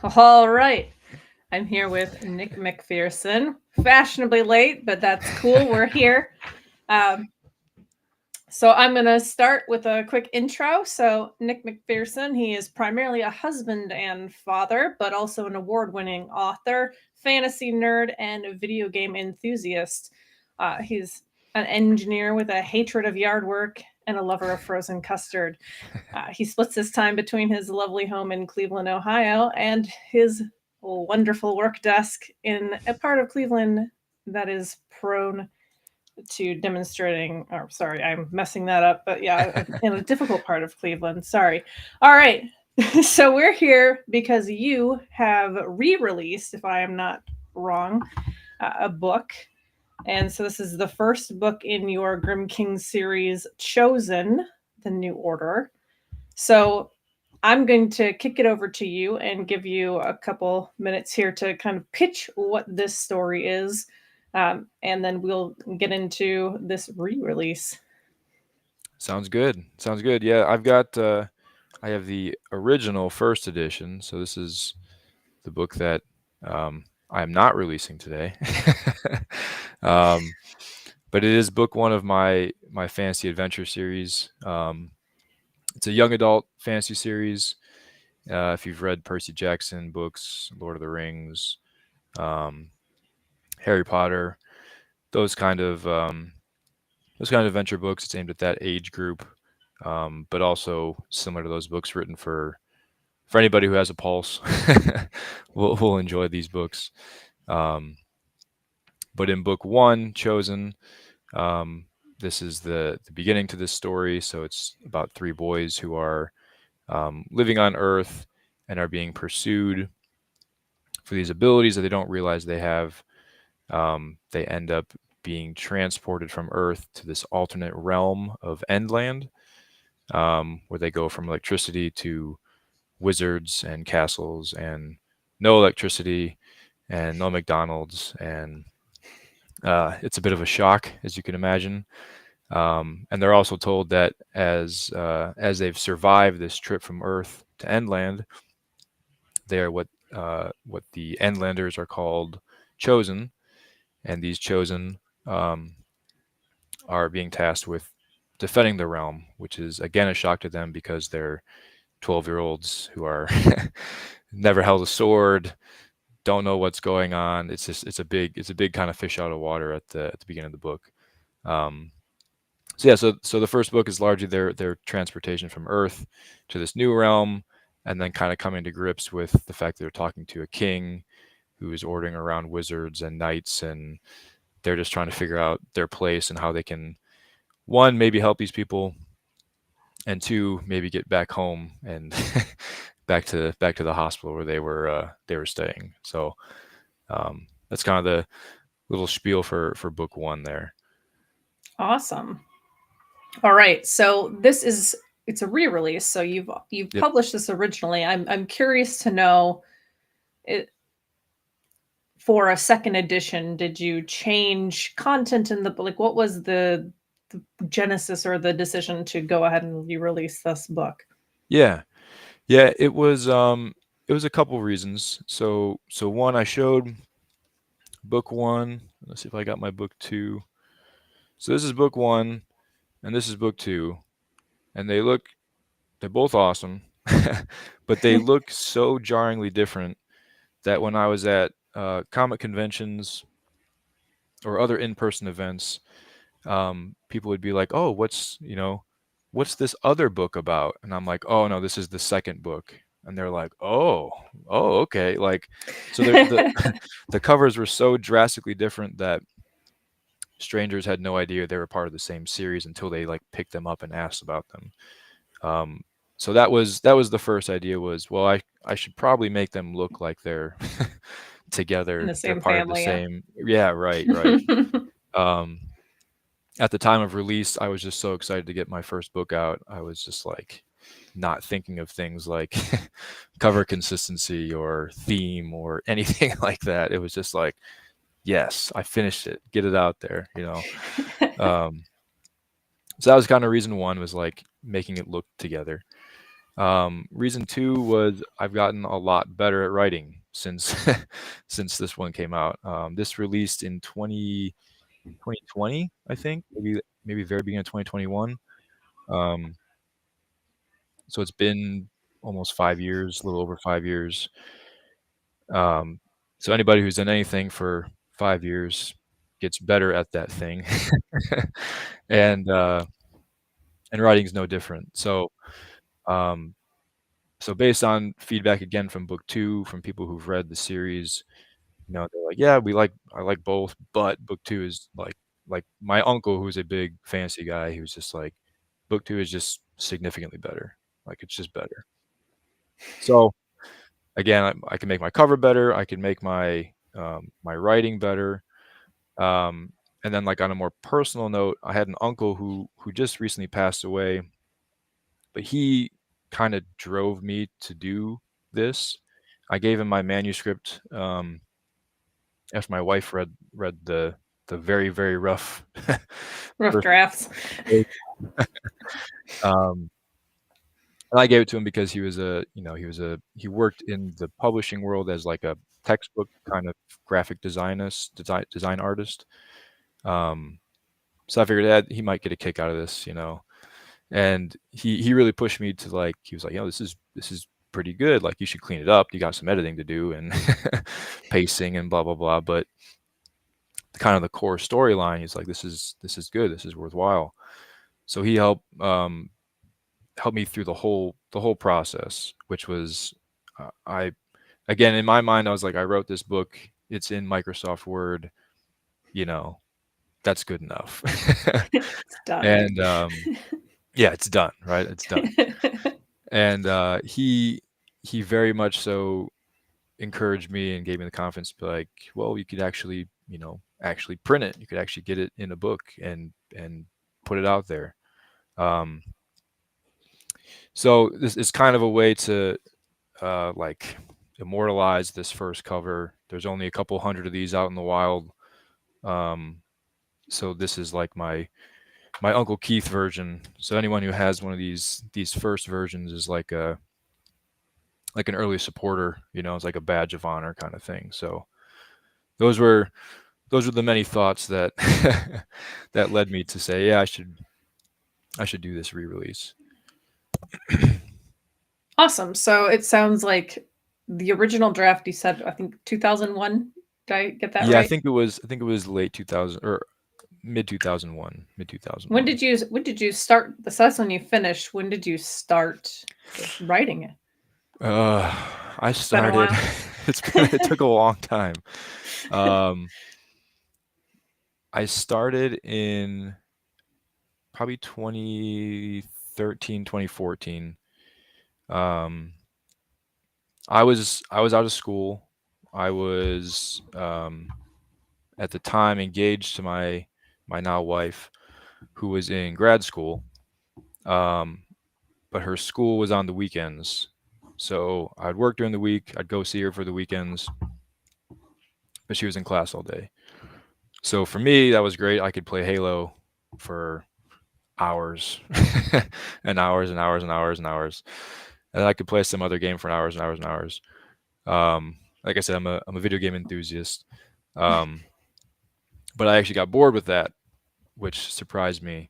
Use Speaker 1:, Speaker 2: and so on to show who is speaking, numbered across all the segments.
Speaker 1: All right. I'm here with Nick McPherson. Fashionably late, but that's cool. We're here. Um, so I'm going to start with a quick intro. So Nick McPherson, he is primarily a husband and father, but also an award-winning author, fantasy nerd, and video game enthusiast. He's an engineer with a hatred of yard work and a lover of frozen custard. He splits his time between his lovely home in Cleveland, Ohio, and his wonderful work desk in a part of Cleveland that is prone to demonstrating. Or sorry, I'm messing that up, but yeah, in a difficult part of Cleveland. Sorry. All right. So we're here because you have re-released, if I am not wrong, a book. And so this is the first book in your Grim King series, Chosen, the New Order. So I'm going to kick it over to you and give you a couple minutes here to kind of pitch what this story is. And then we'll get into this re-release.
Speaker 2: Sounds good. Sounds good. Yeah, I have the original first edition. So this is the book that I am not releasing today. um, but it is book one of my fantasy adventure series. It's a young adult fantasy series. If you've read Percy Jackson books, Lord of the Rings, um, Harry Potter, those kind of um, those kind of adventure books, it's aimed at that age group, but also similar to those books written for anybody who has a pulse. will enjoy these books. Um, but in book one, Chosen, um, this is the beginning to this story. So it's about three boys who are living on Earth and are being pursued for these abilities that they don't realize they have. They end up being transported from Earth to this alternate realm of Endland, where they go from electricity to wizards and castles and no electricity and no McDonald's. And it's a bit of a shock, as you can imagine. And they're also told that as they've survived this trip from Earth to Endland, they are what the Endlanders are called chosen, and these chosen um, are being tasked with defending the realm, which is again a shock to them because they're 12-year-olds who are never held a sword, don't know what's going on. It's a big kind of fish out of water at the beginning of the book. Um, so the first book is largely their transportation from Earth to this new realm, and then kind of coming to grips with the fact that they're talking to a king who is ordering around wizards and knights, and they're just trying to figure out their place and how they can, one, maybe help these people, and two, maybe get back home and back to the hospital where they were staying. So that's kind of the little spiel for book one there.
Speaker 1: Awesome. All right. So this is it's a re-release. So you've
Speaker 2: Yep.
Speaker 1: published this originally. I'm curious to know it, for a second edition, did you change content in the like what was the genesis or the decision to go ahead and re-release this book?
Speaker 2: Yeah. Yeah. It was a couple reasons. So one, I showed book one. Let's see if I got my book two. So this is book one, and this is book two, and they're both awesome, but they look so jarringly different that when I was at comic conventions or other in-person events, people would be like, "Oh, what's this other book about?" And I'm like, "Oh no, this is the second book." And they're like, "Oh, okay." Like, so the the covers were so drastically different that strangers had no idea they were part of the same series until they like picked them up and asked about them. Um, so that was the first idea was, well, I should probably make them look like they're
Speaker 1: In the
Speaker 2: together. They're
Speaker 1: same
Speaker 2: part of the
Speaker 1: family, yeah.
Speaker 2: same. Yeah, right, right. Um, at the time of release, I was just so excited to get my first book out. I was just like not thinking of things like cover consistency or theme or anything like that. It was just like, yes, I finished it. Get it out there. Um, so that was kind of reason one was like making it look together. Reason two was I've gotten a lot better at writing since since this one came out. This released in 2020, I think, maybe very beginning of 2021. Um, so it's been almost 5 years, a little over 5 years. Um, so anybody who's done anything for 5 years gets better at that thing, and uh, and writing's no different. Um, so based on feedback again from book two, from people who've read the series, they're like, yeah, I like both, but book two is like my uncle, who's a big fantasy guy, who's just like, book two is just significantly better. Like it's just better. So again, I can make my cover better. I can make my writing better. Um, and then like on a more personal note, I had an uncle who just recently passed away, but he kind of drove me to do this. I gave him my manuscript after my wife read the very very rough
Speaker 1: Rough
Speaker 2: first
Speaker 1: drafts.
Speaker 2: page. um, and I gave it to him because he worked in the publishing world as like a textbook kind of graphic design artist. Um, so I figured that he might get a kick out of this, and he really pushed me to like, he was like, this is pretty good. Like you should clean it up. You got some editing to do and pacing and blah blah blah. But kind of the core storyline, he's like, this is good. This is worthwhile. So he helped me through the whole process, which was I again in my mind I was like, I wrote this book. It's in Microsoft Word. You know, that's good enough.
Speaker 1: It's done.
Speaker 2: And yeah, it's done. Right, it's done. And he very much so encouraged me and gave me the confidence to be like, well, you could actually actually print it. You could actually get it in a book and put it out there. Um, so this is kind of a way to like immortalize this first cover. There's only a couple hundred of these out in the wild. Um, so this is like my Uncle Keith version. So anyone who has one of these first versions is like an early supporter. It's like a badge of honor kind of thing. So those were the many thoughts that that led me to say, yeah, I should do this re-release.
Speaker 1: Awesome. So it sounds like the original draft you said, I think 2001. Did I get that
Speaker 2: Yeah,
Speaker 1: right?
Speaker 2: I think it was late 2000 or mid 2001, mid
Speaker 1: When
Speaker 2: 2001.
Speaker 1: did you start? So that's when you finished. When did you start writing it?
Speaker 2: Uh, I
Speaker 1: It's been a
Speaker 2: started.
Speaker 1: while.
Speaker 2: It took a long time. Um, I started in probably 2013, 2014. Um, I was out of school. I was at the time engaged to my now wife, who was in grad school. Um, but her school was on the weekends, so I'd work during the week. I'd go see her for the weekends, but she was in class all day. So for me, that was great. I could play Halo for hours and hours and hours and hours and hours, and I could play some other game for hours and hours and hours. Like I said, I'm a video game enthusiast, um, but I actually got bored with that, which surprised me.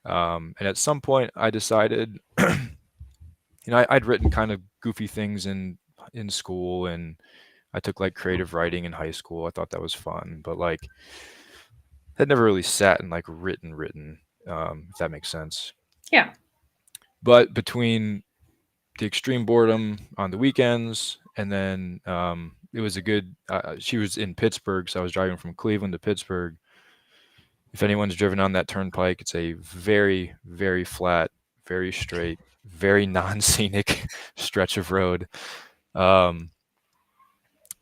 Speaker 2: And at some point, I decided, I'd written kind of goofy things in school, and I took like creative writing in high school. I thought that was fun, but like had never really sat and like written, if that makes sense.
Speaker 1: Yeah.
Speaker 2: But between the extreme boredom on the weekends, and then it was a good. She was in Pittsburgh, so I was driving from Cleveland to Pittsburgh. If anyone's driven on that turnpike, it's a very, very flat, very straight, very non-scenic stretch of road. Um,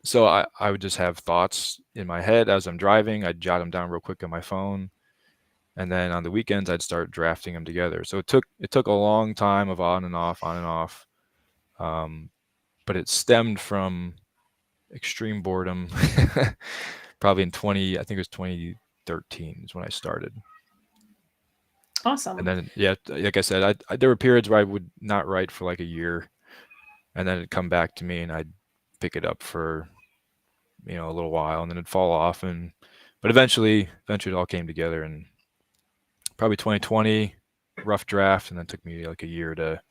Speaker 2: so I would just have thoughts in my head as I'm driving. I'd jot them down real quick on my phone, and then on the weekends I'd start drafting them together. So it took a long time of on and off, on and off. But it stemmed from extreme boredom. Probably in 20, I think it was 2013 is when I started.
Speaker 1: Awesome.
Speaker 2: And then, yeah, like I said, there were periods where I would not write for like a year, and then it'd come back to me, and I'd pick it up for a little while, and then it'd fall off, but eventually, it all came together, and probably 2020, rough draft, and then took me like a year to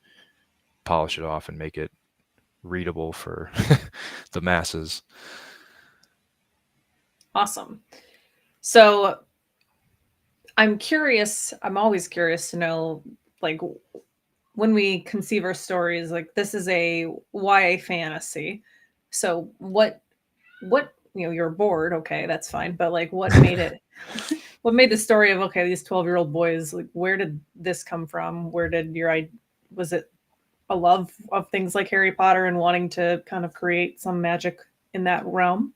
Speaker 2: polish it off and make it readable for the masses.
Speaker 1: Awesome. So I'm curious, I'm always curious to know, like, when we conceive our stories, like, this is a YA fantasy. So you're bored, okay, that's fine. But like, what made it, what made the story of, okay, these 12-year-old boys, like, where did this come from? Where did was it a love of things like Harry Potter and wanting to kind of create some magic in that realm?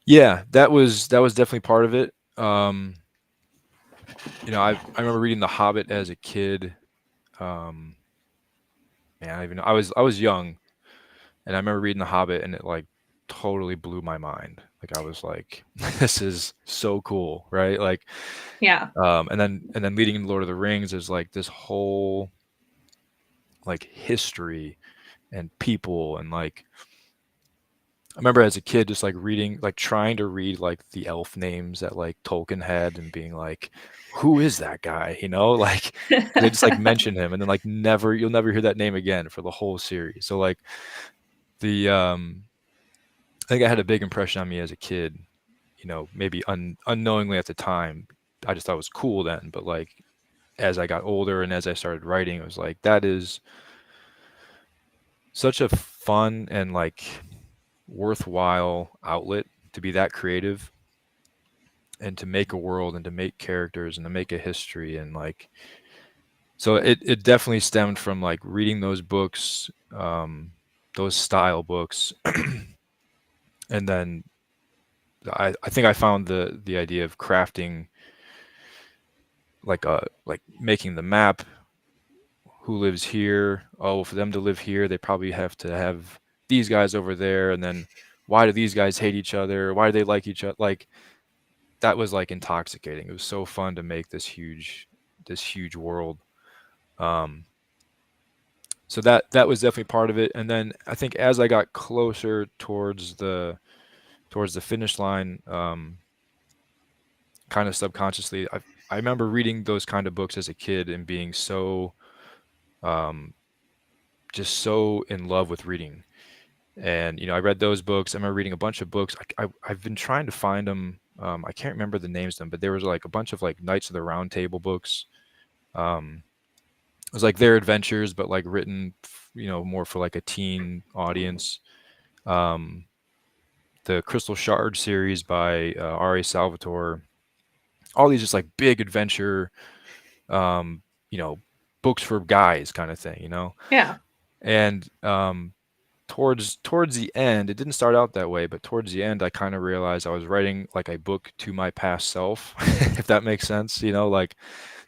Speaker 2: Yeah, that was definitely part of it. I remember reading The Hobbit as a kid. Um, Man, I even I was young, and I remember reading The Hobbit, and it like totally blew my mind. Like I was like, this is so cool, right? Like,
Speaker 1: Yeah.
Speaker 2: and then leading into Lord of the Rings is like this whole like history and people, and like I remember as a kid just like reading, like trying to read like the elf names that like Tolkien had, and being like, who is that guy? Like they just like mention him, and then like you'll never hear that name again for the whole series. So like the I think I had a big impression on me as a kid. Maybe unknowingly at the time, I just thought it was cool then. But like as I got older and as I started writing, it was like that is such a fun and like worthwhile outlet to be that creative and to make a world and to make characters and to make a history, and like so it definitely stemmed from like reading those books, those style books. And then I think I found the idea of crafting like making the map. Who lives here? Oh, for them to live here, they probably have to have these guys over there. And then why do these guys hate each other? Why do they like each other? Like that was like intoxicating. It was so fun to make this huge world. Um, so that was definitely part of it. And then I think as I got closer towards the finish line, kind of subconsciously, I remember reading those kind of books as a kid and being so um, just so in love with reading. And I read those books. I remember reading a bunch of books. I've been trying to find them. I can't remember the names of them, but there was like a bunch of like Knights of the Round Table books. Um, it was like their adventures, but like written, more for like a teen audience. Um, the Crystal Shard series by R.A. Salvatore. All these just like big adventure, um, you know, books for guys kind of thing.
Speaker 1: Yeah.
Speaker 2: And towards the end, it didn't start out that way, but towards the end, I kind of realized I was writing like a book to my past self, if that makes sense. Like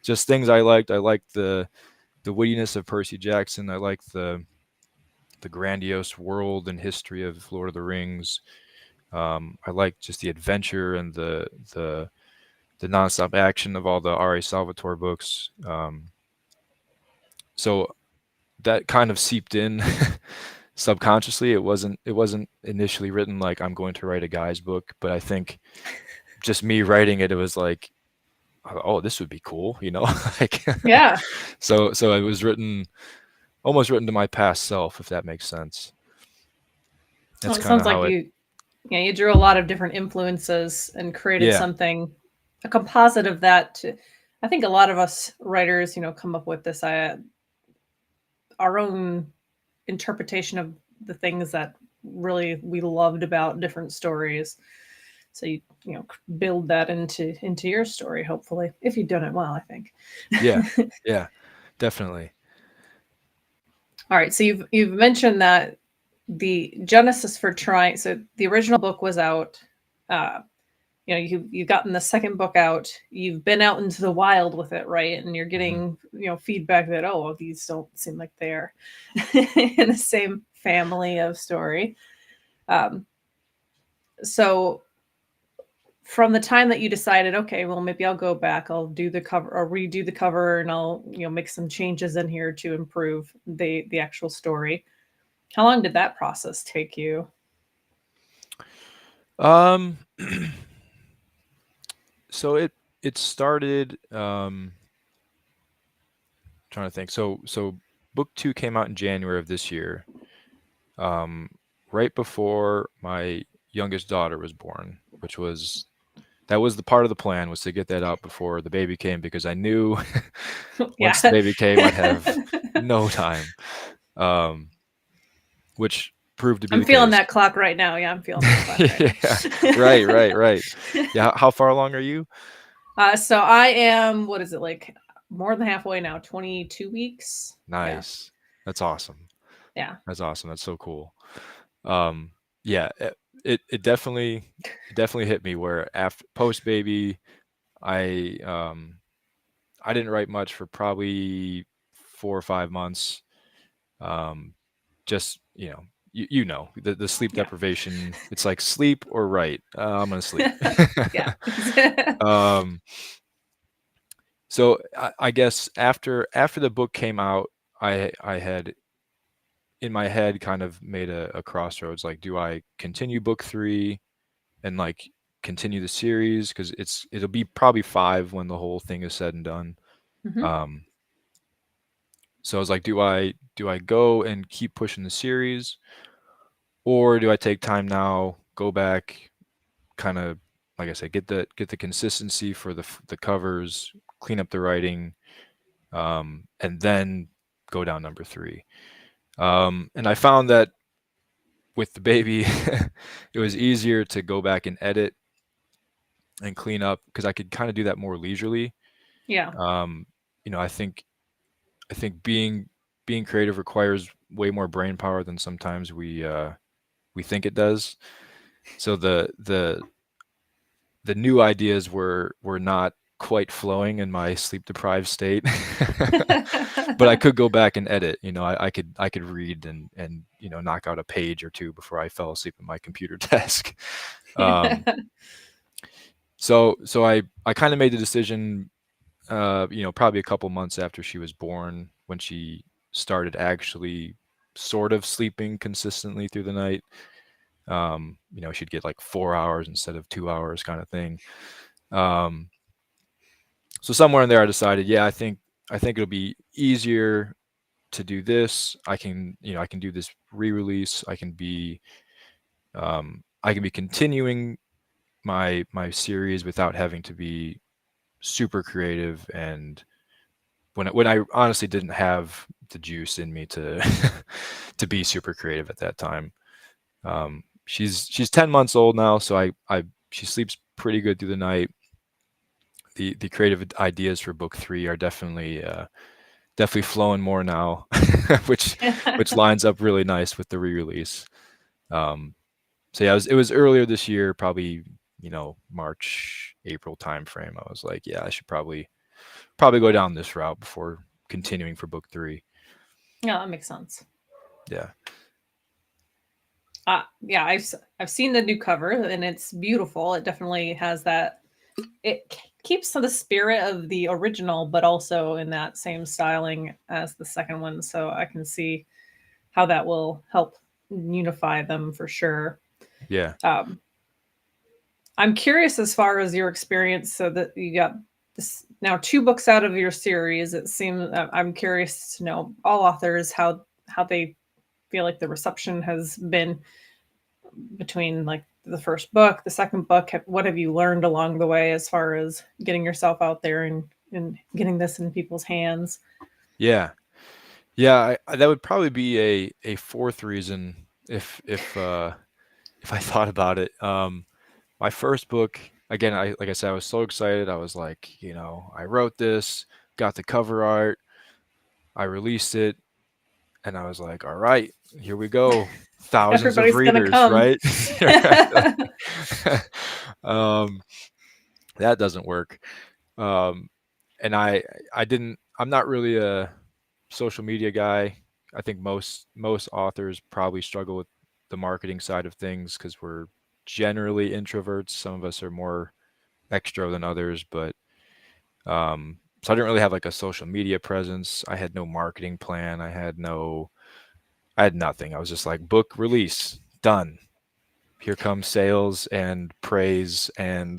Speaker 2: just things I liked. I liked the wittiness of Percy Jackson. I liked the grandiose world and history of Lord of the Rings. I liked just the adventure and the nonstop action of all the R.A. Salvatore books. So that kind of seeped in subconsciously. It wasn't initially written like I'm going to write a guy's book, but I think just me writing it, it was like, oh, this would be cool, like
Speaker 1: Yeah.
Speaker 2: so it was almost written to my past self, if that makes sense.
Speaker 1: Well,
Speaker 2: That's
Speaker 1: it
Speaker 2: kind
Speaker 1: sounds
Speaker 2: of
Speaker 1: like
Speaker 2: how it.
Speaker 1: you drew a lot of different influences and created
Speaker 2: Yeah.
Speaker 1: something, a composite of that. I think a lot of us writers, come up with this our own interpretation of the things that really we loved about different stories. So build that into your story, hopefully, if you've done it well, I think.
Speaker 2: Yeah. Yeah, definitely.
Speaker 1: All right, so you've mentioned that the genesis for trying, so the original book was out. uh you've gotten the second book out, you've been out into the wild with it, right? And you're
Speaker 2: Hmm.
Speaker 1: getting feedback that, oh, well, these don't seem like they're in the same family of story. um so from the time that you decided, okay, well, maybe I'll go back, I'll do the cover or redo the cover, and I'll, make some changes in here to improve the actual story. How long did that process take you?
Speaker 2: Um, so it started trying to think. So book 2 came out in January of this year. Um, right before my youngest daughter was born, which was that was the part of the plan, was to get that out before the baby came, because I knew once the
Speaker 1: Yeah.
Speaker 2: baby came I'd have no time. Um, which proved to be
Speaker 1: I'm
Speaker 2: the
Speaker 1: feeling
Speaker 2: case.
Speaker 1: that clock right now. Yeah, I'm feeling that clock right
Speaker 2: Yeah. Right, right, right.
Speaker 1: now.
Speaker 2: Yeah, how far along are you?
Speaker 1: So I am, what is it, like more than halfway now, 22 weeks. Yeah.
Speaker 2: Nice. That's awesome.
Speaker 1: Yeah.
Speaker 2: That's awesome. That's so cool. Um, yeah, it definitely hit me where after post baby, I I didn't write much for probably 4 or 5 months. Um, just the sleep
Speaker 1: Yeah.
Speaker 2: deprivation. It's like sleep or write. I'm gonna sleep.
Speaker 1: Yeah.
Speaker 2: um, so I guess after the book came out, I had in my head kind of made a crossroads. Like, do I continue book 3 and like continue the series, because it'll be probably 5 when the whole thing is said and done.
Speaker 1: Hmm.
Speaker 2: Um, so I was like, do I go and keep pushing the series, or do I take time now, go back, kind of like I said, get the consistency for the covers, clean up the writing, and then go down number 3. And I found that with the baby, it was easier to go back and edit and clean up, because I could kind of do that more leisurely.
Speaker 1: Yeah.
Speaker 2: Um, I think being creative requires way more brain power than sometimes we think it does. So the new ideas were not quite flowing in my sleep deprived state. But I could go back and edit. I could read and knock out a page or two before I fell asleep at my computer desk. Um, so I kind of made the decision, probably a couple months after she was born, when she started actually sort of sleeping consistently through the night. She'd get like 4 hours instead of 2 hours, kind of thing. Um, so somewhere in there, I decided, yeah, I think it'll be easier to do this. I can do this re-release. I can be continuing my series without having to be super creative, and when I honestly didn't have the juice in me to to be super creative at that time. She's 10 months old now, so I she sleeps pretty good through the night. The creative ideas for book 3 are definitely flowing more now, which lines up really nice with the re-release. Um, so yeah, it was earlier this year, probably March, April timeframe. I was like, yeah, I should probably go down this route before continuing for book 3.
Speaker 1: Yeah, that makes sense.
Speaker 2: Yeah.
Speaker 1: Yeah, I've seen the new cover and it's beautiful. It definitely has that. It keeps the spirit of the original, but also in that same styling as the second one. So I can see how that will help unify them for sure.
Speaker 2: Yeah.
Speaker 1: Um, I'm curious as far as your experience. So that you got this now 2 books out of your series. It seems I'm curious to know all authors how they feel like the reception has been between like the first book, the second book. What have you learned along the way as far as getting yourself out there and getting this in people's hands?
Speaker 2: Yeah. Yeah, that would probably be a fourth reason, if I thought about it. My first book, again, like I said, I was so excited. I was like, I wrote this, got the cover art, I released it, and I was like, all right, here we go. Thousands of
Speaker 1: Everybody's gonna
Speaker 2: readers,
Speaker 1: come.
Speaker 2: right? um, that doesn't work. Um, and I'm not really a social media guy. I think most authors probably struggle with the marketing side of things, because we're generally introverts. Some of us are more extra than others, but so I didn't really have like a social media presence. I had no marketing plan. I had nothing. I was just like book release done. Here comes sales and praise and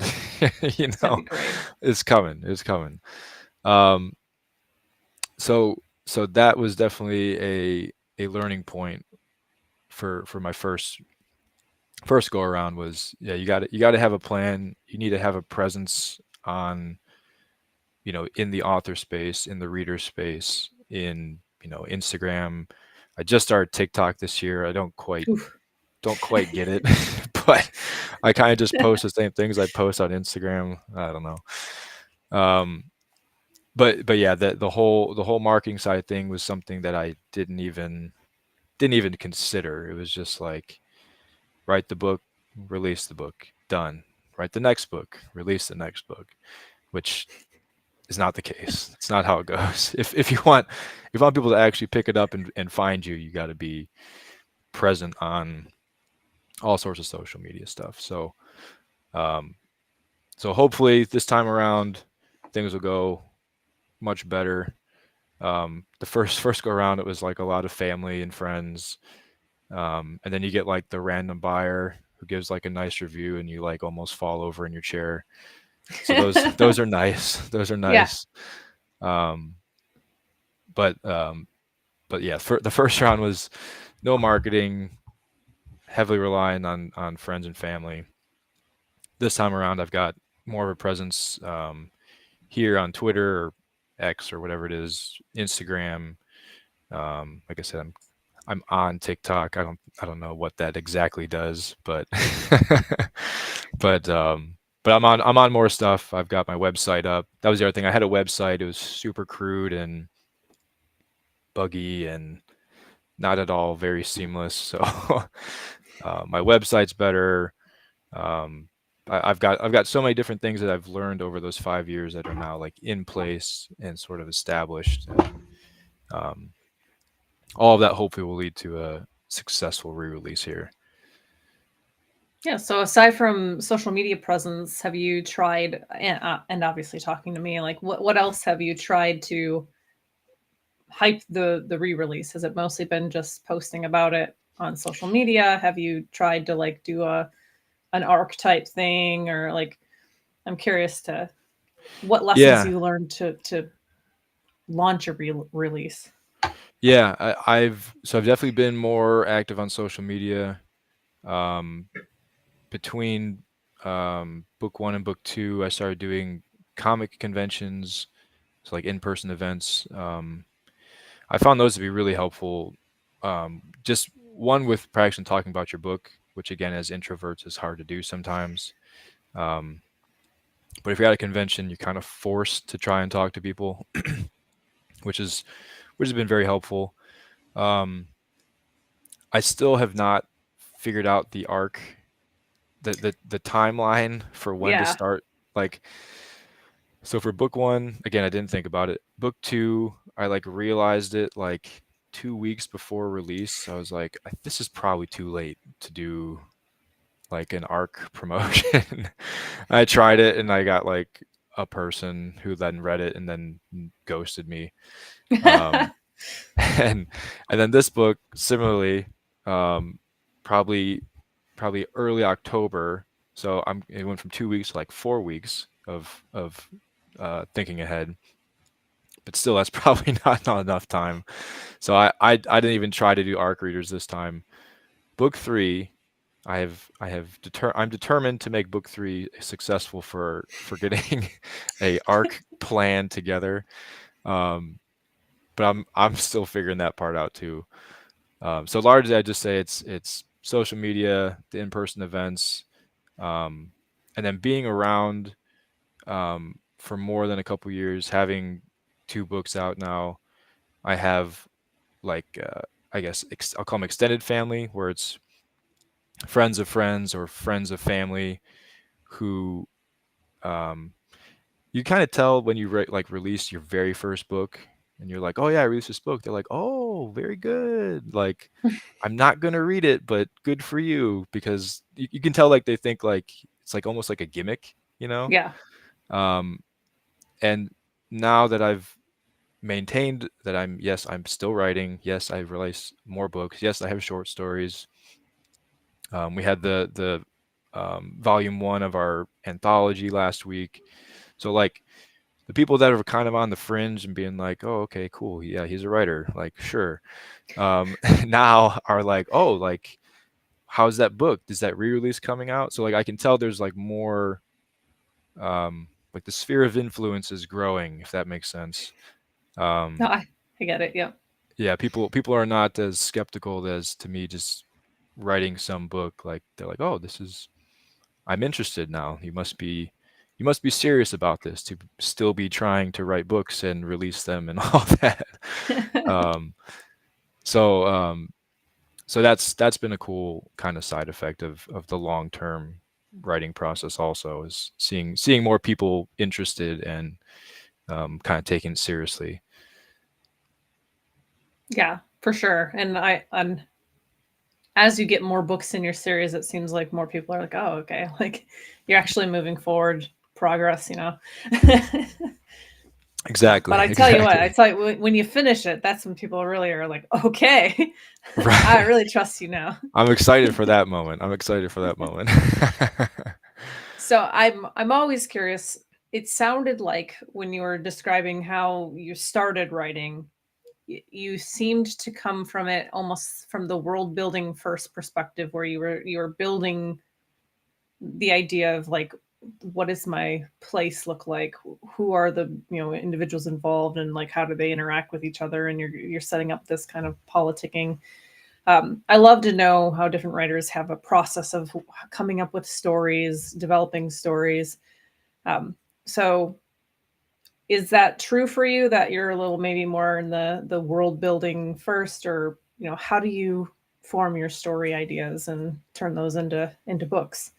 Speaker 1: That'd be great.
Speaker 2: it's coming. It's coming. Um, so that was definitely a learning point for my first go around was yeah, you got to have a plan. You need to have a presence on, in the author space, in the reader space, in, Instagram. I just started TikTok this year. I
Speaker 1: Oof.
Speaker 2: don't quite get it, but I kind of just post the same things I post on Instagram. I don't know. Um, but yeah, the whole marketing side thing was something that I didn't even consider. It was just like write the book, release the book, done. Write the next book, release the next book, which is not the case. It's not how it goes. If you want people to actually pick it up and find you, you got to be present on all sorts of social media stuff. Um, so hopefully this time around things will go much better. The first go around, it was like a lot of family and friends, and then you get like the random buyer who gives like a nice review, and you like almost fall over in your chair. So those are nice. Those are
Speaker 1: Yeah.
Speaker 2: nice. Um, but but yeah, the first round was no marketing, heavily relying on friends and family. This time around, I've got more of a presence here on Twitter or X or whatever it is, Instagram. Like I said, I'm on TikTok. I don't know what that exactly does, but but but I'm on more stuff. I've got my website up. That was the other thing. I had a website. It was super crude and buggy and not at all very seamless. So my website's better. Um, I've got so many different things that I've learned over those 5 years that are now like in place and sort of established. Um, all of that hopefully will lead to a successful re-release here.
Speaker 1: Yeah. So aside from social media presence, have you tried and obviously talking to me, like what else have you tried to hype the re-release? Has it mostly been just posting about it on social media? Have you tried to like do a an arc type thing, or like I'm curious to what lessons
Speaker 2: Yeah,
Speaker 1: you learned to launch a release.
Speaker 2: yeah. I've definitely been more active on social media. Um, Between book one and book two, I started doing comic conventions, so like in-person events. I found those to be really helpful. Just one with practicing talking about your book, which again, as introverts, is hard to do sometimes. Um, but if you're at a convention, you're kind of forced to try and talk to people, which is which has been very helpful. Um, I still have not figured out the arc, the timeline for when to
Speaker 1: Yeah.
Speaker 2: start. Like, so for book one, again, I didn't think about it. Book two, I like realized it like 2 weeks before release. I was like, this is probably too late to do like an arc promotion. I tried it and I got like a person who then read it and then ghosted me. Um, and and then this book similarly, um, probably probably early October. So it went from 2 weeks to like 4 weeks of thinking ahead, but still that's probably not enough time. So I didn't even try to do arc readers this time. Book three, I'm determined to make book three successful for getting a arc plan together. Um, but I'm still figuring that part out too. So largely, I just say it's social media, the in-person events, um, and then being around for more than a couple years, having two books out now. I have like I guess I'll call them extended family, where it's friends of friends or friends of family who um, you kind of tell when you like release your very first book and you're like, oh yeah, I released this book. They're like, oh, very good. Like, I'm not gonna read it, but good for you, because you can tell like they think like it's like almost like a gimmick, you know.
Speaker 1: Yeah.
Speaker 2: Um, and now that I've maintained that I'm still writing. Yes, I've released more books. Yes, I have short stories. We had the volume one of our anthology last week. So like the people that are kind of on the fringe and being like, oh, okay, cool, yeah, he's a writer, like sure. Now are like, oh, like how's that book? Is that re-release coming out? So like I can tell there's like more like the sphere of influence is growing, if that makes sense.
Speaker 1: No,
Speaker 2: Um,
Speaker 1: I get it. Yeah.
Speaker 2: yeah, people are not as skeptical as to me just writing some book. Like they're like, oh, this is I'm interested now. You must be serious about this to still be trying to write books and release them and all that. Um, so so that's been a cool kind of side effect of the long term writing process. Also, is seeing more people interested and kind of taking it seriously.
Speaker 1: Yeah, for sure. And I'm as you get more books in your series, it seems like more people are like, oh, okay, like you're actually moving forward, progress, you know. But
Speaker 2: Exactly,
Speaker 1: I tell you what, I
Speaker 2: exactly.
Speaker 1: tell you when you finish it, that's when people really are like, okay, I
Speaker 2: Right.
Speaker 1: really trust you now.
Speaker 2: I'm excited for that moment. I'm excited for that moment.
Speaker 1: So I'm always curious. It sounded like when you were describing how you started writing, you seemed to come from it almost from the world building first perspective, where you were building the idea of like, what does my place look like, who are the individuals involved, and like how do they interact with each other, and you're setting up this kind of politicking. I love to know how different writers have a process of coming up with stories, developing stories. um, so is that true for you, that you're a little maybe more in the world building first, or how do you form your story ideas and turn those into books?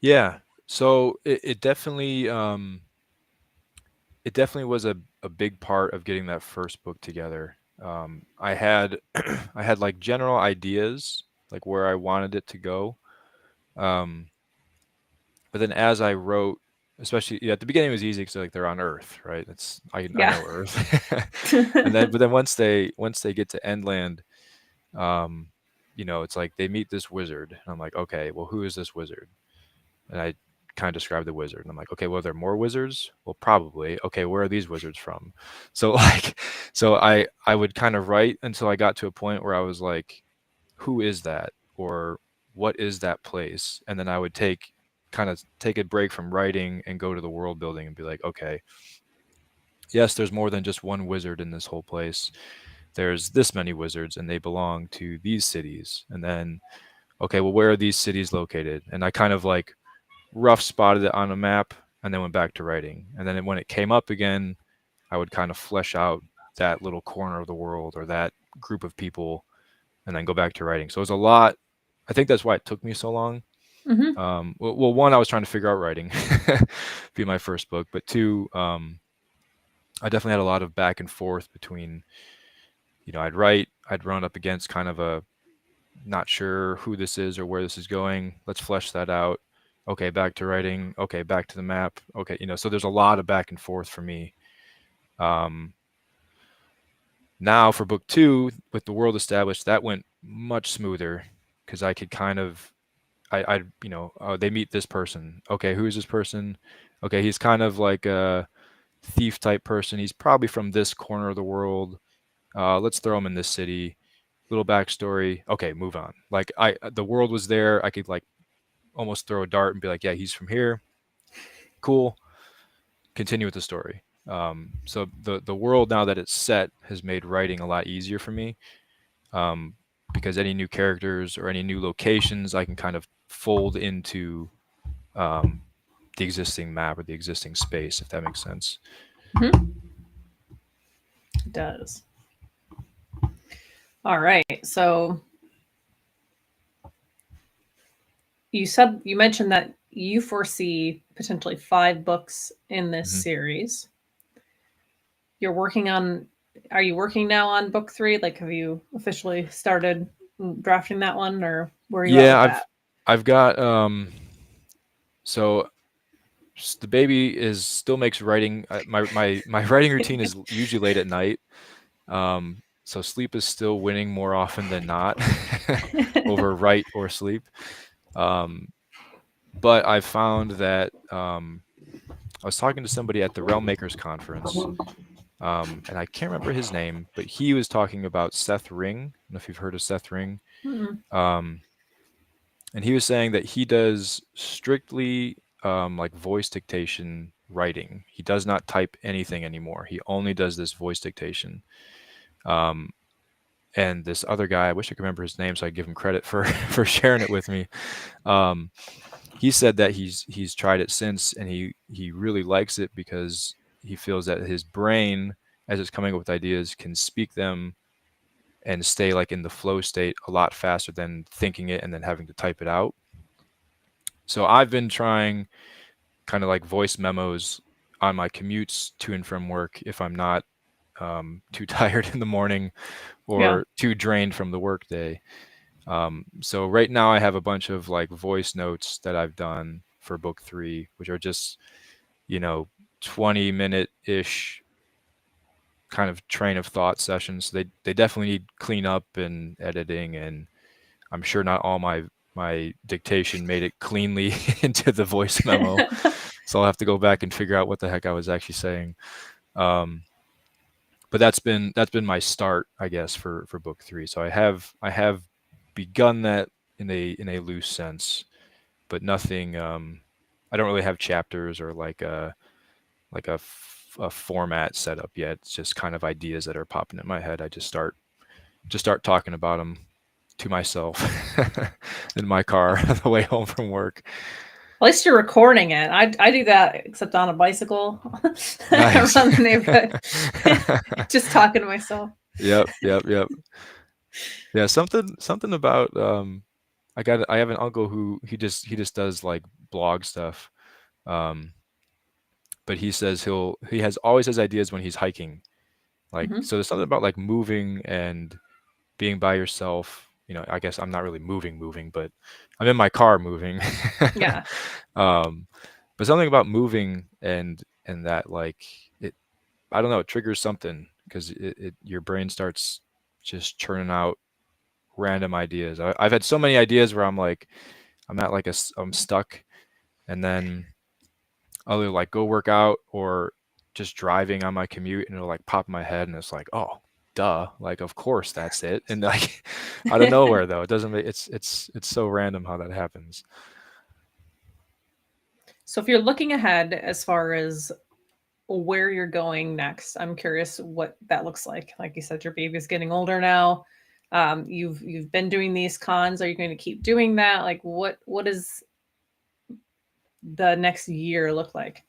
Speaker 2: Yeah. So it definitely was a big part of getting that first book together. I had I had like general ideas like where I wanted it to go. Um, but then as I wrote, especially at the beginning it was easy because like they're on Earth, right? It's I
Speaker 1: Yeah.
Speaker 2: know Earth. And then but then once they get to Endland, um, it's like they meet this wizard. And I'm like, okay, well, who is this wizard? And I kind of described the wizard. And I'm like, okay, well, are there more wizards? Well, probably. Okay, where are these wizards from? So like, so I would kind of write until I got to a point where I was like, who is that? Or what is that place? And then I would take a break from writing and go to the world building and be like, okay, yes, there's more than just one wizard in this whole place. There's this many wizards and they belong to these cities. And then, okay, well, where are these cities located? And I kind of like rough spotted it on a map and then went back to writing. And then when it came up again, I would kind of flesh out that little corner of the world or that group of people and then go back to writing. So it was a lot. I think that's why it took me so long.
Speaker 1: Hmm.
Speaker 2: Well, one, I was trying to figure out writing, be my first book, but two, I definitely had a lot of back and forth between, I'd run up against kind of a not sure who this is or where this is going. Let's flesh that out. Okay, back to writing. Okay, back to the map. Okay, so there's a lot of back and forth for me. Um, Now for book two, with the world established, that went much smoother because I could kind of, they meet this person. Okay, who is this person? Okay, he's kind of like a thief type person. He's probably from this corner of the world. Let's throw him in this city. Little backstory. Okay, move on. Like the world was there. I could like almost throw a dart and be like, yeah, he's from here. Cool. Continue with the story. So the world now that it's set has made writing a lot easier for me, um, because any new characters or any new locations I can kind of fold into um, the existing map or the existing space, if that makes sense.
Speaker 1: Hmm. It does. All right. So you mentioned that you foresee potentially 5 books in this
Speaker 2: Hmm.
Speaker 1: series. You're working on Are you working now on book 3? Like, have you officially started drafting that one, or where are you at
Speaker 2: Yeah,
Speaker 1: with
Speaker 2: I've
Speaker 1: that?
Speaker 2: I've got so the baby is still makes writing. My writing routine is usually late at night. So sleep is still winning more often than not over write or sleep. Um, but I found that I was talking to somebody at the Realm Makers conference, and I can't remember his name, but he was talking about Seth Ring. I don't know if you've heard of Seth Ring.
Speaker 1: Mm,
Speaker 2: Um, and he was saying that he does strictly like voice dictation writing. He does not type anything anymore. He only does this voice dictation. Um, and this other guy, I wish I could remember his name so I give him credit for for sharing it with me. Um, he said that he's tried it since, and he really likes it because he feels that his brain, as it's coming up with ideas, can speak them and stay like in the flow state a lot faster than thinking it and then having to type it out. So I've been trying kind of like voice memos on my commutes to and from work if I'm not too tired in the morning
Speaker 1: yeah.
Speaker 2: or too drained from the workday. So right now I have a bunch of like voice notes that I've done for book three, which are just, you know, 20-minute ish kind of train of thought sessions. They definitely need cleanup and editing, and I'm sure not all my dictation made it cleanly into the voice memo. So I'll have to go back and figure out what the heck I was actually saying. Um, but that's been my start, I guess, for book three. So I have begun that in a loose sense, but nothing. I don't really have chapters or like a format set up yet. It's just kind of ideas that are popping in my head. I just start talking about them to myself in my car on the way home from work.
Speaker 1: At least you're recording it. I do that, except on a bicycle
Speaker 2: Nice.
Speaker 1: around the neighborhood, just talking to myself.
Speaker 2: Yep, yep, yep. Yeah, something about I have an uncle who he just does like blog stuff. Um, but he says he has always has ideas when he's hiking. Like
Speaker 1: Hmm.
Speaker 2: so there's something about like moving and being by yourself. I guess I'm not really moving, but I'm in my car moving.
Speaker 1: Yeah.
Speaker 2: um, but something about moving and that like it I don't know, it triggers something because your brain starts just churning out random ideas. I've had so many ideas where I'm like, I'm at like I'm stuck, and then I'll either like go work out or just driving on my commute, and it'll like pop in my head, and it's like, oh, duh, like of course that's it, and like out of nowhere though, it doesn't make it's so random how that happens.
Speaker 1: So if you're looking ahead as far as where you're going next, I'm curious what that looks like. Like you said, your baby's getting older now. You've been doing these cons. Are you going to keep doing that? Like what does the next year look like?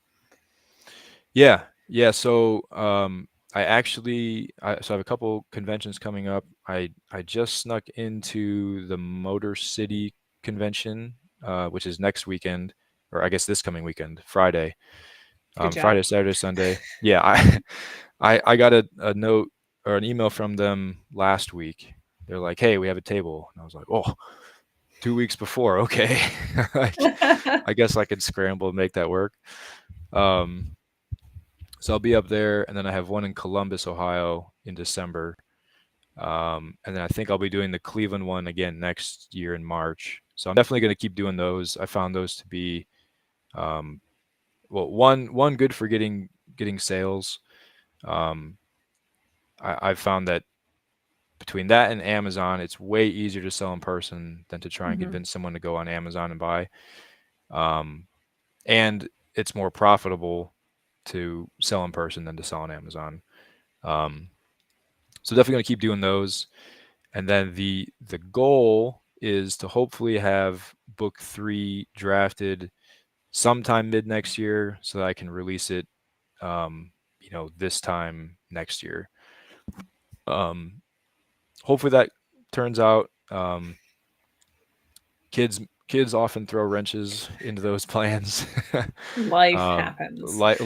Speaker 2: Yeah, yeah. So so I have a couple conventions coming up. I just snuck into the Motor City convention, which is next weekend, or I guess this coming weekend, Friday.
Speaker 1: Good job.
Speaker 2: Friday, Saturday, Sunday. Yeah, I got a note or an email from them last week. They're like, "Hey, we have a table," and I was like, "Oh, 2 weeks before, okay." Like, I guess I could scramble and make that work. Um, so I'll be up there, and then I have one in Columbus, Ohio, in December. And then I think I'll be doing the Cleveland one again next year in March. So I'm definitely going to keep doing those. I found those to be, um, well, one good for getting sales. Um, I've found that between that and Amazon, it's way easier to sell in person than to try and
Speaker 1: Hmm.
Speaker 2: convince someone to go on Amazon and buy. Um, and it's more profitable to sell in person than to sell on Amazon. Um, so definitely going to keep doing those. And then the goal is to hopefully have book three drafted sometime mid next year so that I can release it, this time next year. Um, hopefully that turns out. Kids often throw wrenches into those plans.
Speaker 1: Life
Speaker 2: um,
Speaker 1: happens.
Speaker 2: life,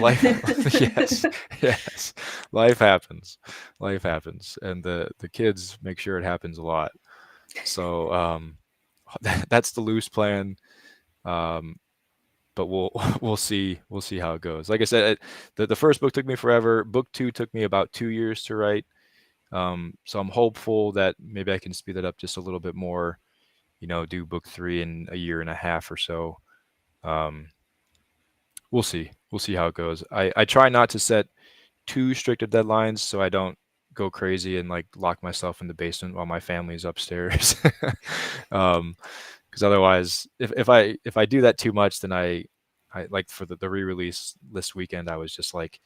Speaker 2: yes, yes, life happens, life happens, and the kids make sure it happens a lot. So that's the loose plan. Um, but we'll we'll see how it goes. Like I said, the first book took me forever. Book 2 took me about 2 years to write. So I'm hopeful that maybe I can speed that up just a little bit more. Do book 3 in a year and a half or so. Um, we'll see. We'll see how it goes. I try not to set too strict of deadlines so I don't go crazy and like lock myself in the basement while my family's upstairs. Because otherwise, if I do that too much, then I like for the re-release this weekend, I was just like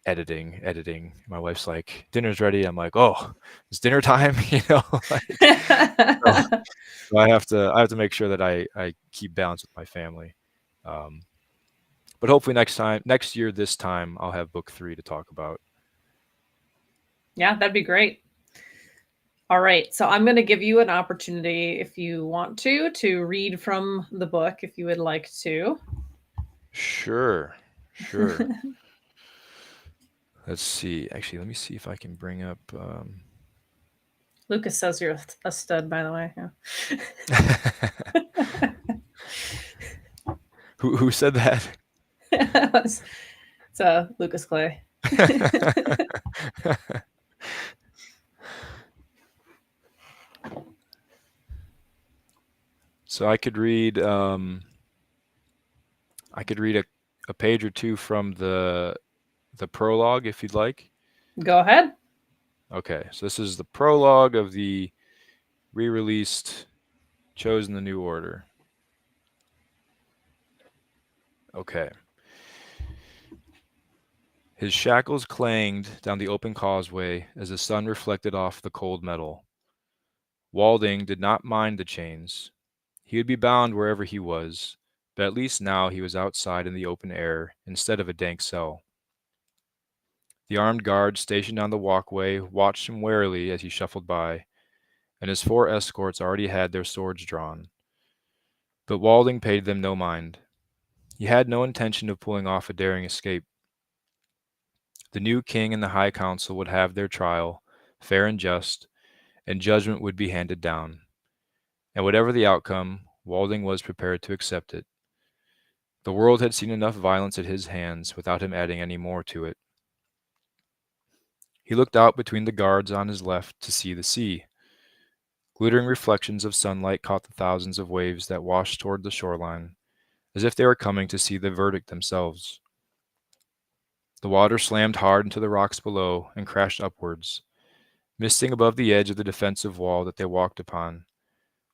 Speaker 2: editing. My wife's like, dinner's ready. I'm like, oh, it's dinner time, like so, so I have to make sure that I keep balance with my family. Um, but hopefully next year, this time, I'll have book 3 to talk about.
Speaker 1: Yeah, that'd be great. All right. So I'm going to give you an opportunity, if you want to read from the book, if you would like to.
Speaker 2: Sure. Let's see. Actually, let me see if I can bring up.
Speaker 1: Lucas says you're a stud, by the way. Yeah.
Speaker 2: Who said that?
Speaker 1: it's Lucas Clay.
Speaker 2: So I could read a page or two from the prologue if you'd like.
Speaker 1: Go ahead.
Speaker 2: Okay, so this is the prologue of the re-released Chosen the New Order. Okay. His shackles clanged down the open causeway as the sun reflected off the cold metal. Walding did not mind the chains. He would be bound wherever he was, but at least now he was outside in the open air instead of a dank cell. The armed guards stationed on the walkway watched him warily as he shuffled by, and his 4 escorts already had their swords drawn. But Walding paid them no mind. He had no intention of pulling off a daring escape. The new king and the high council would have their trial, fair and just, and judgment would be handed down. And whatever the outcome, Walding was prepared to accept it. The world had seen enough violence at his hands without him adding any more to it. He looked out between the guards on his left to see the sea. Glittering reflections of sunlight caught the thousands of waves that washed toward the shoreline, as if they were coming to see the verdict themselves. The water slammed hard into the rocks below and crashed upwards, misting above the edge of the defensive wall that they walked upon,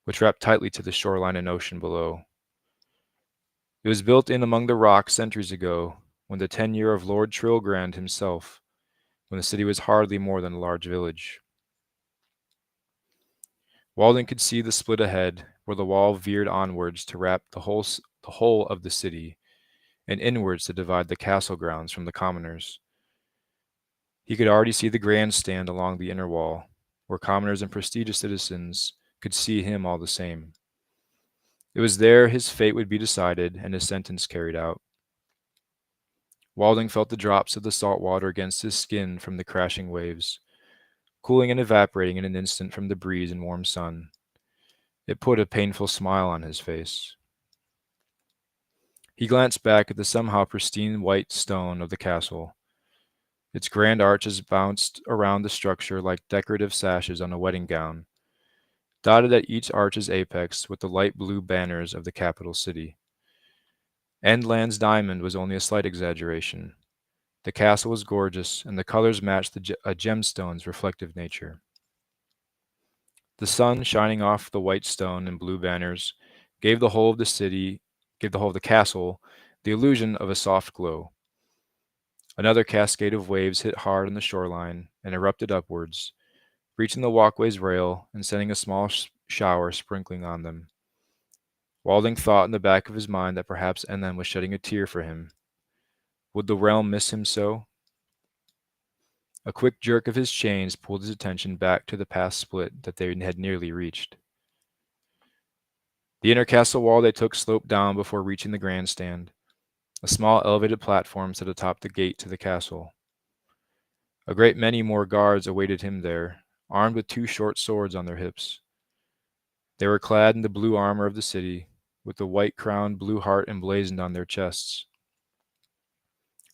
Speaker 2: which wrapped tightly to the shoreline and ocean below. It was built in among the rocks centuries ago, when the tenure of Lord Trilgrand himself, when the city was hardly more than a large village. Walding could see the split ahead, where the wall veered onwards to wrap the whole of the city, and inwards to divide the castle grounds from the commoners. He could already see the grandstand along the inner wall, where commoners and prestigious citizens could see him all the same. It was there his fate would be decided and his sentence carried out. Walding felt the drops of the salt water against his skin from the crashing waves, cooling and evaporating in an instant from the breeze and warm sun. It put a painful smile on his face. He glanced back at the somehow pristine white stone of the castle. Its grand arches bounced around the structure like decorative sashes on a wedding gown, dotted at each arch's apex with the light blue banners of the capital city. Endland's diamond was only a slight exaggeration. The castle was gorgeous, and the colors matched a gemstone's reflective nature. The sun shining off the white stone and blue banners gave the whole of the castle the illusion of a soft glow. Another cascade of waves hit hard on the shoreline and erupted upwards, reaching the walkway's rail and sending a small shower sprinkling on them. Walding thought in the back of his mind that perhaps Enlil was shedding a tear for him. Would the realm miss him so? A quick jerk of his chains pulled his attention back to the past split that they had nearly reached. The inner castle wall they took sloped down before reaching the grandstand. A small elevated platform stood atop the gate to the castle. A great many more guards awaited him there, armed with 2 short swords on their hips. They were clad in the blue armor of the city, with the white crown, blue heart emblazoned on their chests.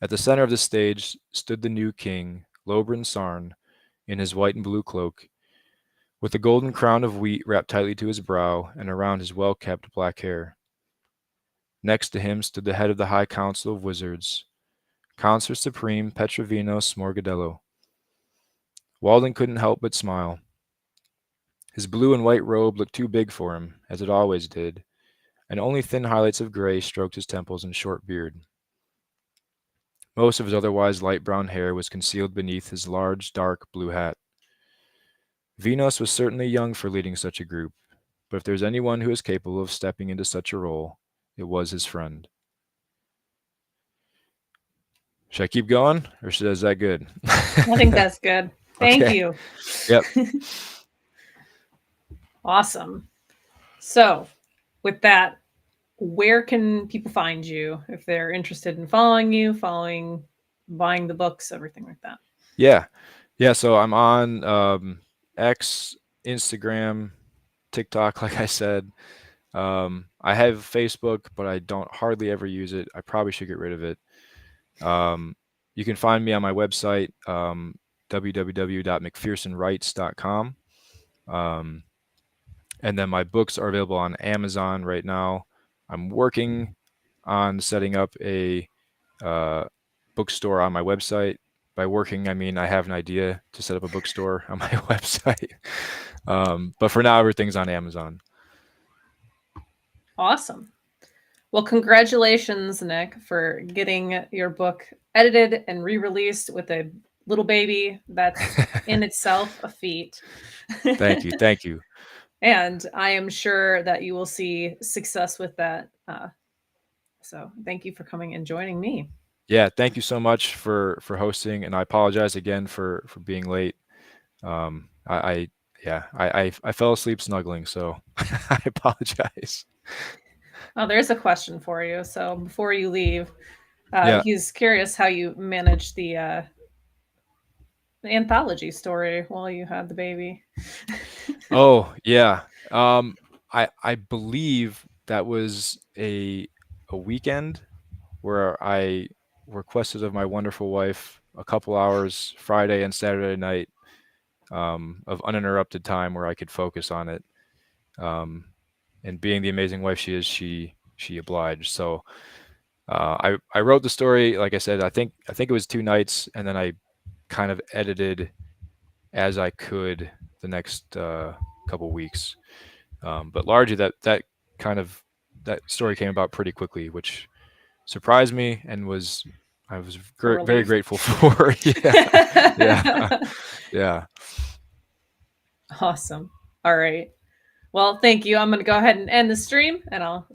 Speaker 2: At the center of the stage stood the new king, Lobrin Sarn, in his white and blue cloak, with a golden crown of wheat wrapped tightly to his brow and around his well-kept black hair. Next to him stood the head of the High Council of Wizards, Counselor Supreme Petrovinos Morgadello. Walden couldn't help but smile. His blue and white robe looked too big for him, as it always did, and only thin highlights of gray stroked his temples and short beard. Most of his otherwise light brown hair was concealed beneath his large, dark blue hat. Vinos was certainly young for leading such a group, but if there's anyone who is capable of stepping into such a role, it was his friend. Should I keep going, or is that good?
Speaker 1: I think that's good. Thank you.
Speaker 2: Yep.
Speaker 1: Awesome. So, with that, where can people find you if they're interested in following you, buying the books, everything like that?
Speaker 2: Yeah. So I'm on X, Instagram, TikTok, like I said. I have Facebook, but I don't hardly ever use it. I probably should get rid of it. You can find me on my website, www.mcphersonwrites.com. And then my books are available on Amazon right now. I'm working on setting up a bookstore on my website. By working, I mean I have an idea to set up a bookstore on my website. But for now, everything's on Amazon.
Speaker 1: Awesome. Well, congratulations, Nick, for getting your book edited and re-released with a little baby. That's in itself a feat.
Speaker 2: Thank you.
Speaker 1: And I am sure that you will see success with that. So thank you for coming and joining me.
Speaker 2: Yeah, thank you so much for hosting, and I apologize again for being late. I fell asleep snuggling, so I apologize.
Speaker 1: Oh, there's a question for you. So before you leave,
Speaker 2: Yeah.
Speaker 1: he's curious how you managed the anthology story while you had the baby.
Speaker 2: Oh, yeah. I believe that was a weekend where I requested of my wonderful wife a couple hours Friday and Saturday night of uninterrupted time where I could focus on it. And being the amazing wife she is, she obliged. So I wrote the story, like I said, I think it was 2 nights, and then I kind of edited as I could the next couple weeks. But largely that story came about pretty quickly, which surprised me and I was very grateful for. Yeah.
Speaker 1: Awesome. All right. Well, thank you. I'm going to go ahead and end the stream, and I'll